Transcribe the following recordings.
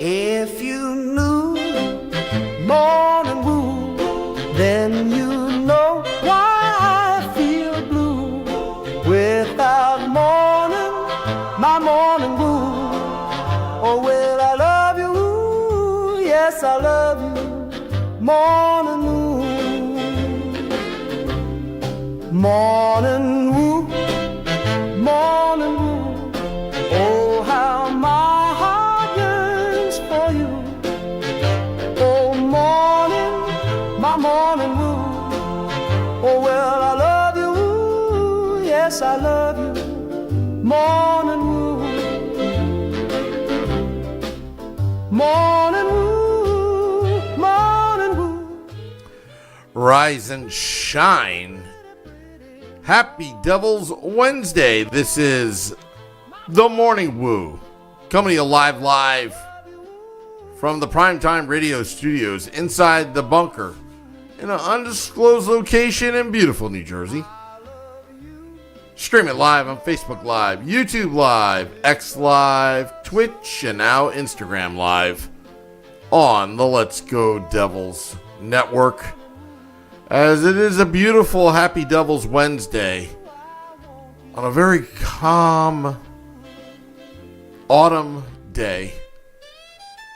If you knew morning wood, then you know why I feel blue. Without morning, my morning wood. Oh, well, I love you, yes, I love you, morning wood. Morning wood, morning wood. Oh, how my heart yearns for you. Oh, morning, my morning wood. Oh, well, I love you, yes, I love you, morning wood. Morning wood, morning wood. Rise and shine. Happy Devil's Wednesday. This is The Morning Woo, coming to you live from the Primetime Radio Studios inside the bunker in an undisclosed location in beautiful New Jersey. Streaming live on Facebook Live, YouTube Live, X Live, Twitch, and now Instagram Live on the Let's Go Devils Network. As it is a beautiful Happy Devil's Wednesday on a very calm autumn day.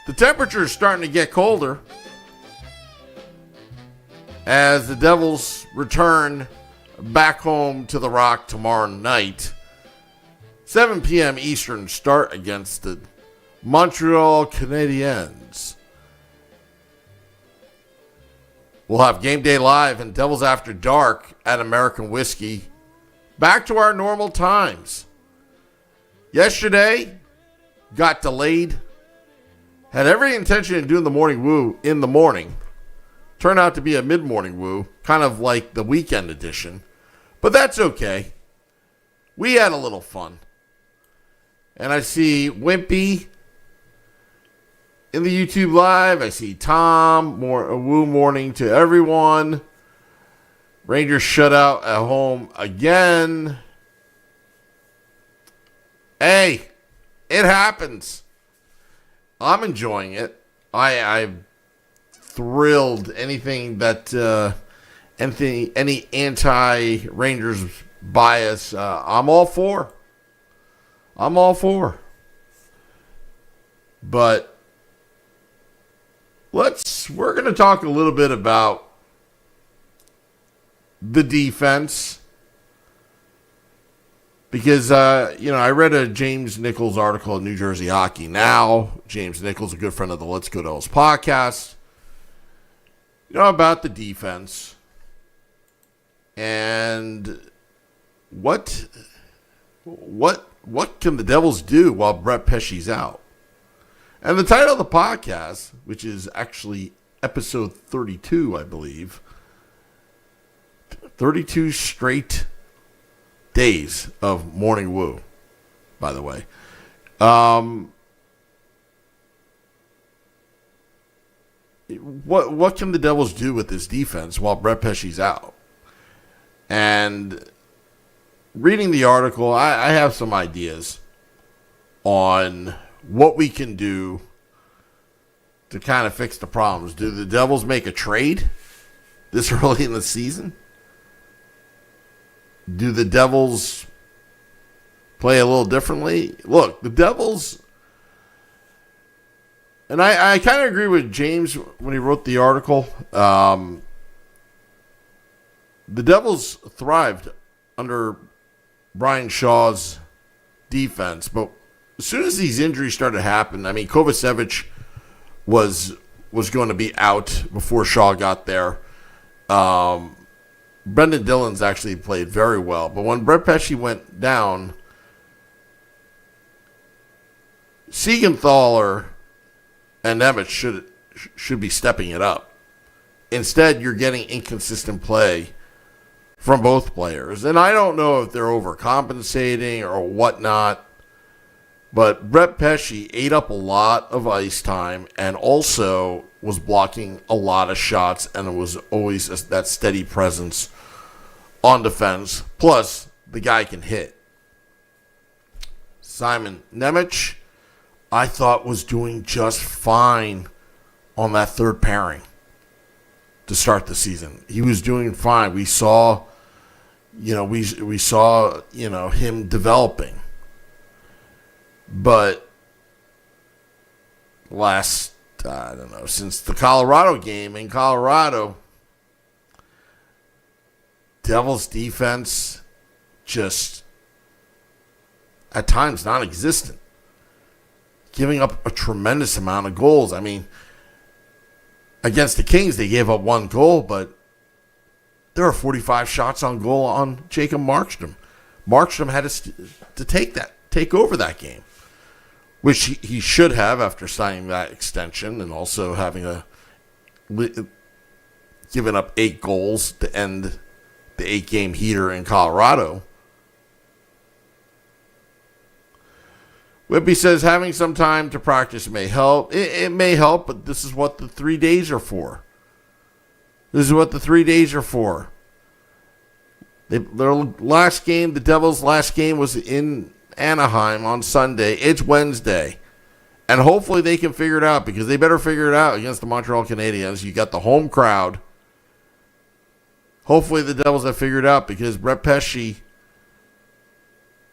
The temperature is starting to get colder as the Devils return back home to the Rock tomorrow night. 7 p.m. Eastern start against the Montreal Canadiens. We'll have Game Day Live and Devils After Dark at American Whiskey. Back to our normal times. Yesterday, got delayed. Had every intention of doing the morning woo in the morning. Turned out to be a mid-morning woo, kind of like the weekend edition. But that's okay. We had a little fun. And I see Wimpy in the YouTube Live. I see Tom. A woo morning to everyone. Rangers shutout at home again. Hey, it happens. I'm enjoying it. I'm thrilled. Anything that any anti-Rangers bias, I'm all for. But we're going to talk a little bit about the defense. Because, I read a James Nichols article in New Jersey Hockey Now. James Nichols, a good friend of the Let's Go Devils podcast. About the defense. And what can the Devils do while Brett Pesce's out? And the title of the podcast, which is actually episode 32, I believe. 32 straight days of morning woo, by the way. What can the Devils do with this defense while Brett Pesce's out? And reading the article, I have some ideas on what we can do to kind of fix the problems. Do the Devils make a trade this early in the season? Do the Devils play a little differently? Look, the Devils, and I kind of agree with James when he wrote the article. The Devils thrived under Brian Shaw's defense, but as soon as these injuries started to happen, Kovacevic was going to be out before Shaw got there. Brendan Dillon's actually played very well, but when Brett Pesce went down, Siegenthaler and Nemec should be stepping it up. Instead, you're getting inconsistent play from both players. And I don't know if they're overcompensating or whatnot, but Brett Pesce ate up a lot of ice time and also was blocking a lot of shots, and it was always that steady presence on defense. Plus, the guy can hit. Simon Nemec, I thought was doing just fine on that third pairing to start the season. He was doing fine. We saw, we saw, him developing. But since the Colorado game in Colorado, Devils defense just at times non-existent, giving up a tremendous amount of goals. I mean, against the Kings, they gave up 1 goal, but there are 45 shots on goal on Jacob Markstrom. Markstrom had to take over that game, which he should have after signing that extension and also having given up 8 goals to end the 8-game heater in Colorado. Whippy says having some time to practice may help. It may help, but this is what the 3 days are for. Their last game, the Devils' last game, was in Anaheim on Sunday. It's Wednesday. And hopefully they can figure it out, because they better figure it out against the Montreal Canadiens. You got the home crowd. Hopefully the Devils have figured it out, because Brett Pesce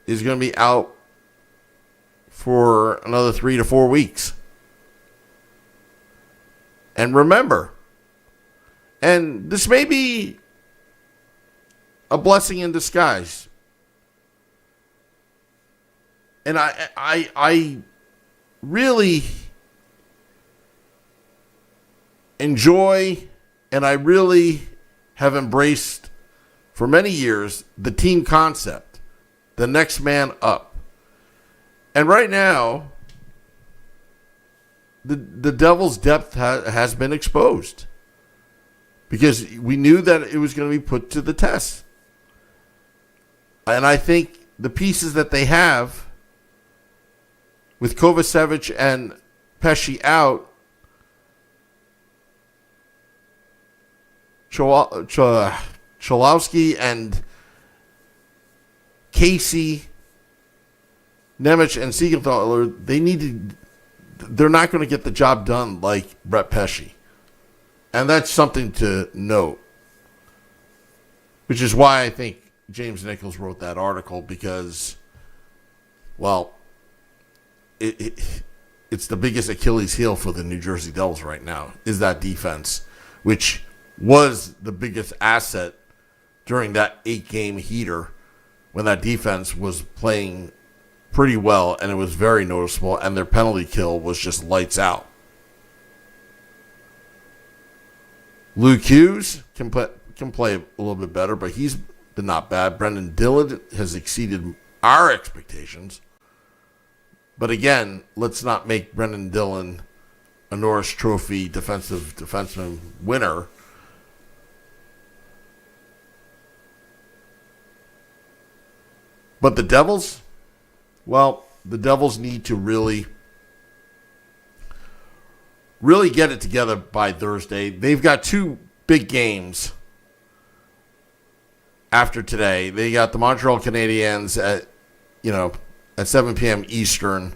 is going to be out for another 3 to 4 weeks. And remember, and this may be a blessing in disguise, and I really enjoy, and I really have embraced for many years the team concept, the next man up. And right now, the Devils' depth has been exposed, because we knew that it was going to be put to the test. And I think the pieces that they have, with Kovacevic and Pesce out, Cholowski and Casey, Nemec and Siegenthaler, they're not going to get the job done like Brett Pesce. And that's something to note. Which is why I think James Nichols wrote that article, because, well, it's the biggest Achilles heel for the New Jersey Devils right now, is that defense, which was the biggest asset during that 8-game heater, when that defense was playing pretty well, and it was very noticeable, and their penalty kill was just lights out. Luke Hughes can play a little bit better, but he's been not bad. Brendan Dillon has exceeded our expectations. But again, let's not make Brendan Dillon a Norris Trophy defenseman winner. But the Devils, well, the Devils need to really get it together by Thursday. They've got 2 big games after today. They got the Montreal Canadiens at 7 p.m. Eastern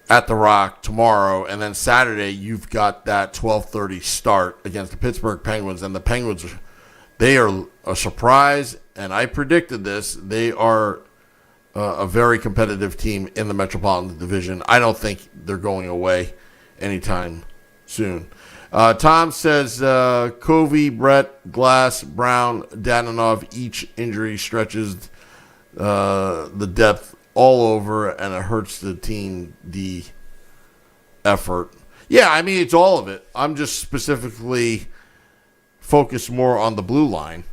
at the Rock tomorrow, and then Saturday you've got that 12:30 start against the Pittsburgh Penguins. And the Penguins, they are a surprise, and I predicted this. They are a very competitive team in the Metropolitan Division. I don't think they're going away anytime soon. Tom says Covey, Brett, Glass, Brown, Danilov, each injury stretches the depth all over, and it hurts the team D effort. Yeah, I mean, it's all of it. I'm just specifically focused more on the blue line.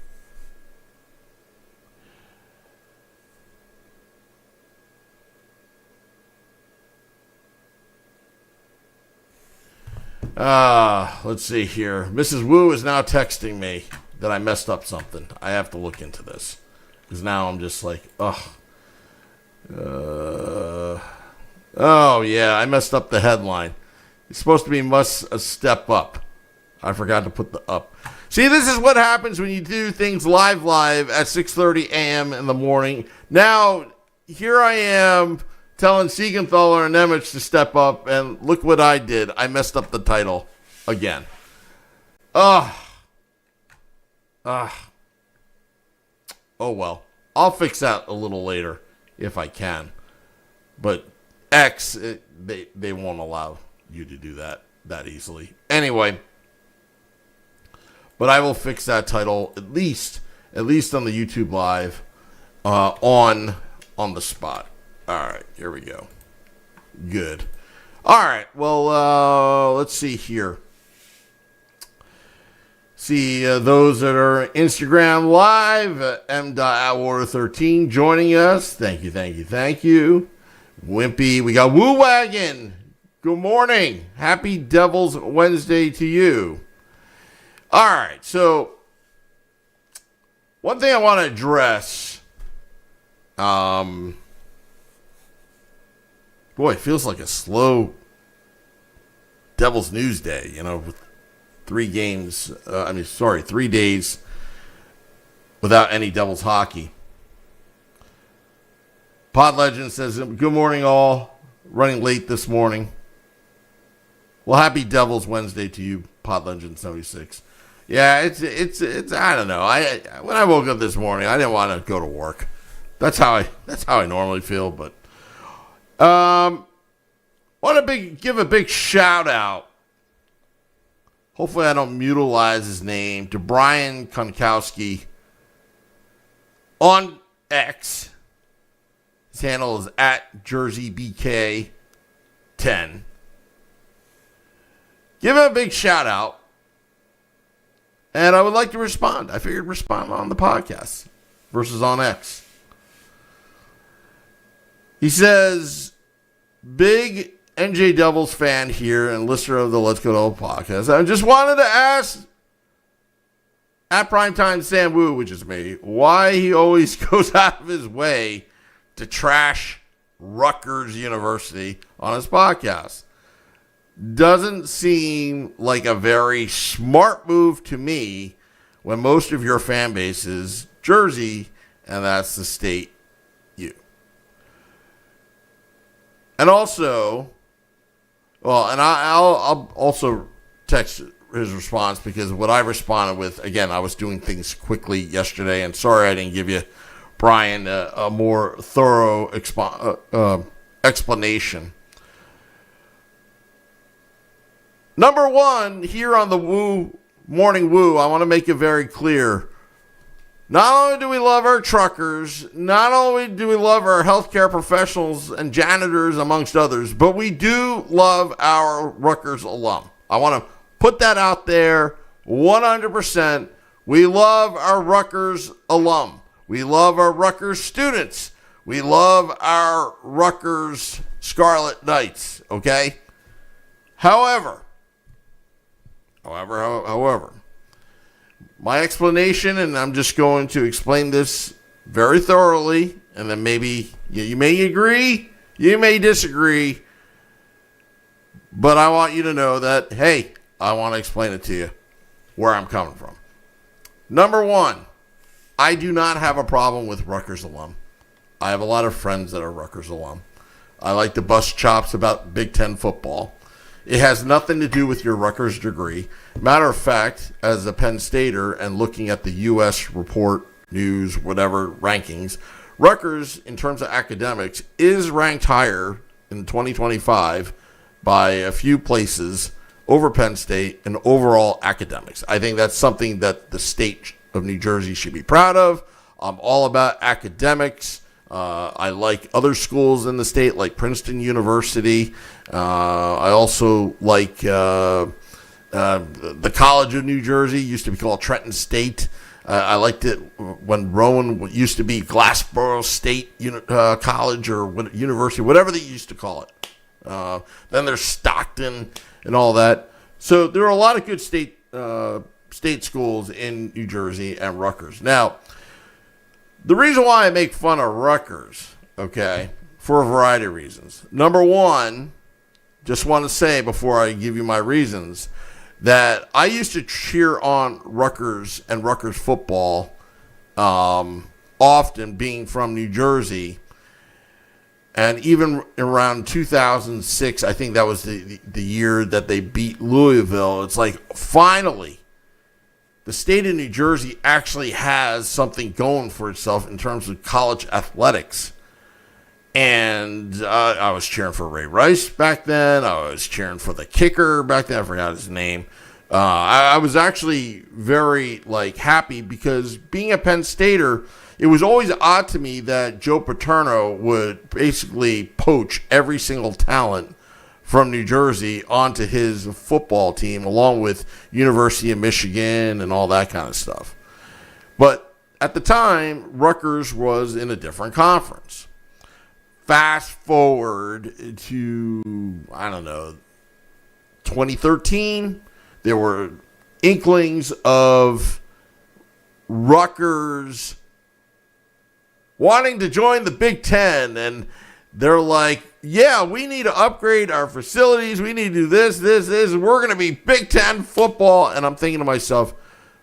Let's see here. Mrs. Wu is now texting me that I messed up something. I have to look into this, because now I'm just like, oh yeah, I messed up the headline. It's supposed to be must a step up. I forgot to put the up. See, this is what happens when you do things live at 6:30 a.m. in the morning. Now, here I am telling Siegenthaler and Nemec to step up, and look what I did. I messed up the title again. Oh, well. I'll fix that a little later if I can. But X, they won't allow you to do that easily. Anyway, but I will fix that title at least on the YouTube Live on the spot. All right, here we go. Good. All right, well, let's see here. See those that are Instagram Live, M.Atwater13 joining us. Thank you. Wimpy, we got Woo Wagon. Good morning. Happy Devil's Wednesday to you. All right, so one thing I want to address, boy, it feels like a slow Devil's News Day, with 3 days without any Devils hockey. Pod Legend says, good morning all, running late this morning. Well, happy Devil's Wednesday to you, Pod Legend 76. Yeah, it's I don't know. When I woke up this morning, I didn't want to go to work. That's how I normally feel, but want to give a big shout out. Hopefully I don't mutilize his name, to Brian Konkowski on X. His handle is @JerseyBK10. Give him a big shout out. And I would like to respond. I figured respond on the podcast versus on X. He says, big NJ Devils fan here and listener of the Let's Go Devils podcast. I just wanted to ask at Primetime Sam Wu, which is me, why he always goes out of his way to trash Rutgers University on his podcast. Doesn't seem like a very smart move to me when most of your fan base is Jersey, and that's the state U. And also, and I'll also text his response, because what I responded with, again, I was doing things quickly yesterday, and sorry I didn't give you, Brian, a more thorough explanation. Number one, here on the Morning Woo, I want to make it very clear. Not only do we love our truckers, not only do we love our healthcare professionals and janitors, amongst others, but we do love our Rutgers alum. I want to put that out there 100%. We love our Rutgers alum. We love our Rutgers students. We love our Rutgers Scarlet Knights, okay? However, my explanation, and I'm just going to explain this very thoroughly, and then maybe you may agree, you may disagree, but I want you to know that, hey, I want to explain it to you where I'm coming from. Number one, I do not have a problem with Rutgers alum. I have a lot of friends that are Rutgers alum. I like to bust chops about Big Ten football. It has nothing to do with your Rutgers degree. Matter of fact, as a Penn Stater and looking at the U.S. report, news, whatever, rankings, Rutgers, in terms of academics, is ranked higher in 2025 by a few places over Penn State in overall academics. I think that's something that the state of New Jersey should be proud of. I'm all about academics. I like other schools in the state, like Princeton University. I also like the College of New Jersey, used to be called Trenton State. I liked it when Rowan used to be Glassboro State College or University, whatever they used to call it. Then there's Stockton and all that. So there are a lot of good state schools in New Jersey and Rutgers. Now, the reason why I make fun of Rutgers, okay, for a variety of reasons. Number one, just want to say before I give you my reasons, that I used to cheer on Rutgers and Rutgers football, often being from New Jersey. And even around 2006, I think that was the year that they beat Louisville. It's like, finally, the state of New Jersey actually has something going for itself in terms of college athletics. And I was cheering for Ray Rice back then. I was cheering for the kicker back then. I forgot his name. I was actually very happy because being a Penn Stater, it was always odd to me that Joe Paterno would basically poach every single talent from New Jersey onto his football team, along with University of Michigan and all that kind of stuff. But at the time, Rutgers was in a different conference. Fast forward to, 2013, there were inklings of Rutgers wanting to join the Big Ten, and they're like, yeah, we need to upgrade our facilities, we need to do this, we're going to be Big Ten football. And I'm thinking to myself,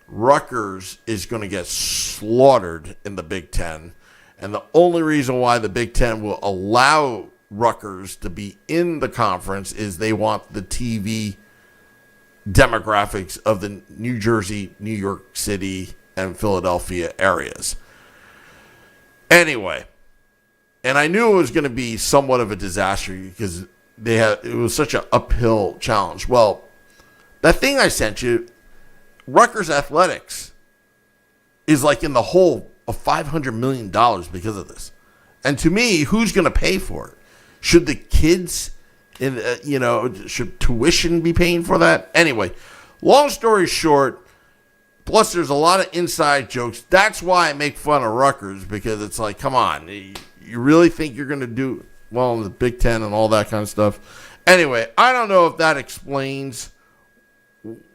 Rutgers is going to get slaughtered in the Big Ten. And the only reason why the Big Ten will allow Rutgers to be in the conference is they want the TV demographics of the New Jersey, New York City, and Philadelphia areas. Anyway, and I knew it was going to be somewhat of a disaster because it was such an uphill challenge. Well, that thing I sent you, Rutgers Athletics, is in the hole of $500 million because of this. And to me, who's going to pay for it? Should the kids, should tuition be paying for that? Anyway, long story short, plus there's a lot of inside jokes. That's why I make fun of Rutgers, because it's like, come on, you really think you're going to do well in the Big Ten and all that kind of stuff? Anyway, I don't know if that explains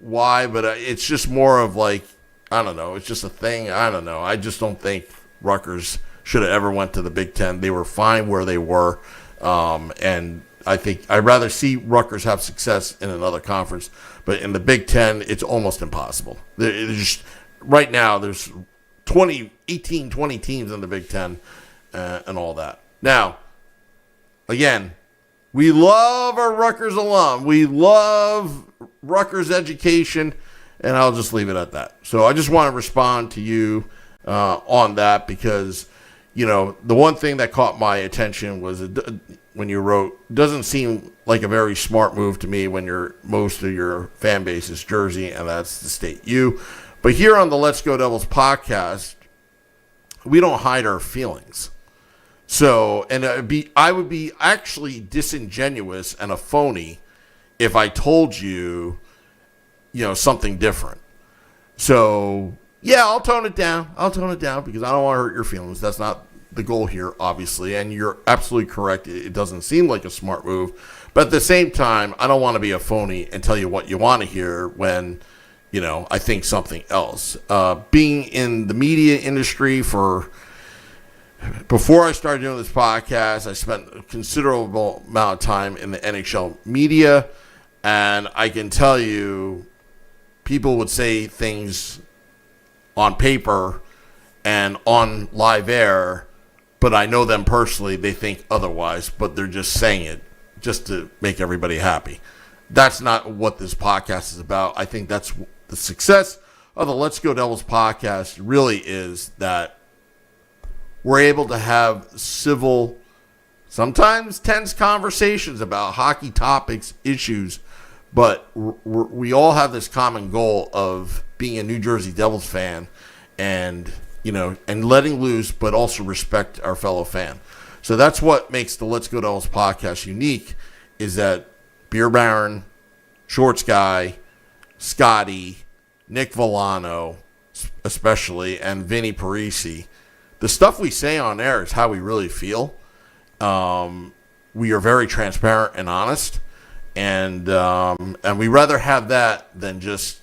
why, but it's just more of it's just a thing. I don't know. I just don't think Rutgers should have ever went to the Big Ten. They were fine where they were. And I think I'd rather see Rutgers have success in another conference. But in the Big Ten, it's almost impossible. Right now, there's 20 teams in the Big Ten and all that. Now, again, we love our Rutgers alum. We love Rutgers education. And I'll just leave it at that. So I just want to respond to you on that because, the one thing that caught my attention was when you wrote, doesn't seem like a very smart move to me when most of your fan base is Jersey, and that's the state U. But here on the Let's Go Devils podcast, we don't hide our feelings. So, and I would be actually disingenuous and a phony if I told you, something different. So, yeah, I'll tone it down because I don't want to hurt your feelings. That's not the goal here, obviously. And you're absolutely correct. It doesn't seem like a smart move. But at the same time, I don't want to be a phony and tell you what you want to hear when, I think something else. Being in the media industry before I started doing this podcast, I spent a considerable amount of time in the NHL media. And I can tell you, people would say things on paper and on live air, but I know them personally. They think otherwise, but they're just saying it just to make everybody happy. That's not what this podcast is about. I think that's the success of the Let's Go Devils podcast really is that we're able to have civil, sometimes tense conversations about hockey topics, issues, but we all have this common goal of being a New Jersey Devils fan and, and letting loose, but also respect our fellow fan. So that's what makes the Let's Go Devils podcast unique, is that Beer Baron, Shorts Guy, Scotty, Nick Villano, especially, and Vinny Parisi, the stuff we say on air is how we really feel. We are very transparent and honest. And we rather have that than just,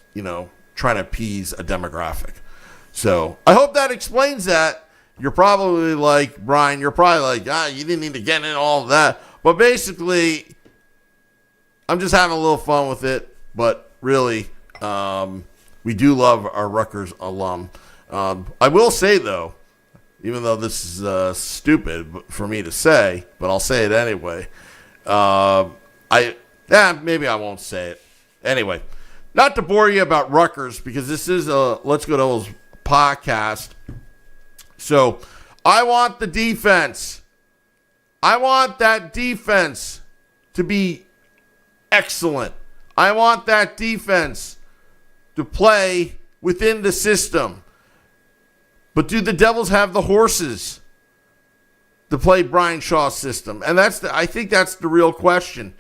trying to appease a demographic. So I hope that explains that. You're probably like, Brian, you didn't need to get into all of that. But basically, I'm just having a little fun with it. But really, we do love our Rutgers alum. I will say, though, even though this is stupid for me to say, but I'll say it anyway. Maybe I won't say it. Anyway, not to bore you about Rutgers, because this is a Let's Go Devils podcast. So I want the defense. I want that defense to be excellent. I want that defense to play within the system. But do the Devils have the horses to play Brian Shaw's system? And I think that's the real question.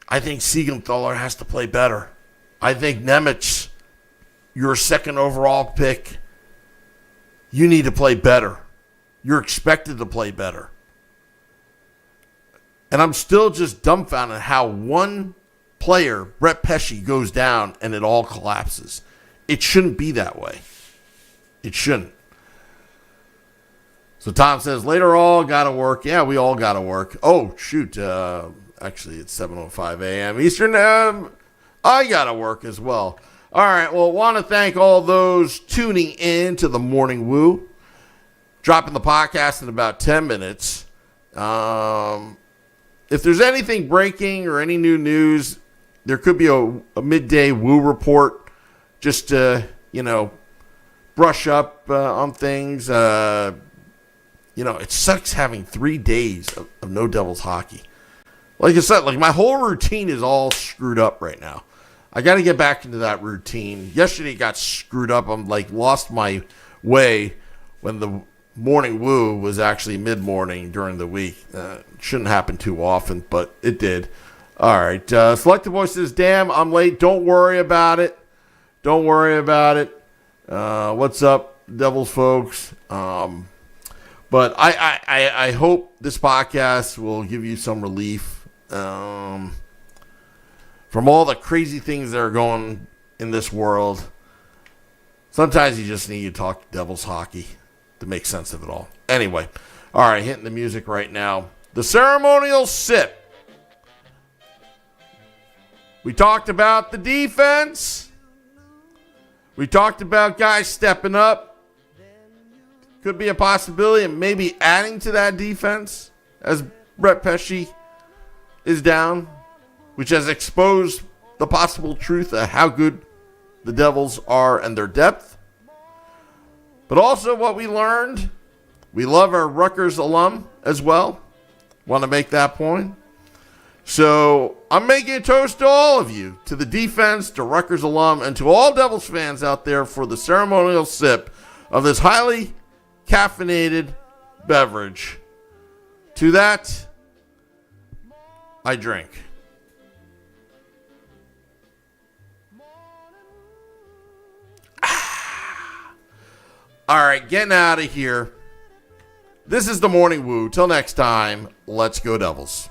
I think Siegenthaler has to play better. I think Nemec, your second overall pick, you need to play better. You're expected to play better. And I'm still just dumbfounded how one player, Brett Pesce, goes down and it all collapses. It shouldn't be that way. It shouldn't. So Tom says, later all got to work. Yeah, we all got to work. Oh, shoot. Actually, it's 7:05 a.m. Eastern. I got to work as well. All right. Well, I want to thank all those tuning in to the Morning Woo. Dropping the podcast in about 10 minutes. If there's anything breaking or any new news, there could be a midday Woo report just to, brush up on things. It sucks having 3 days of no Devils hockey. Like I said, my whole routine is all screwed up right now. I got to get back into that routine. Yesterday got screwed up. I'm lost my way when the Morning Woo was actually mid-morning during the week. Shouldn't happen too often, but it did. All right. Selective Voice says, damn, I'm late. Don't worry about it. Don't worry about it. What's up, Devils folks? But I hope this podcast will give you some relief from all the crazy things that are going in this world. Sometimes you just need to talk Devils hockey to make sense of it all. Anyway, all right, hitting the music right now. The ceremonial sip. We talked about the defense. We talked about guys stepping up. Could be a possibility of maybe adding to that defense as Brett Pesce is down, which has exposed the possible truth of how good the Devils are and their depth. But also what we learned, we love our Rutgers alum as well. Want to make that point. So I'm making a toast to all of you, to the defense, to Rutgers alum, and to all Devils fans out there for the ceremonial sip of this highly caffeinated beverage. To that, I drink. All right, getting out of here. This is the Morning Woo. Till next time, let's go Devils.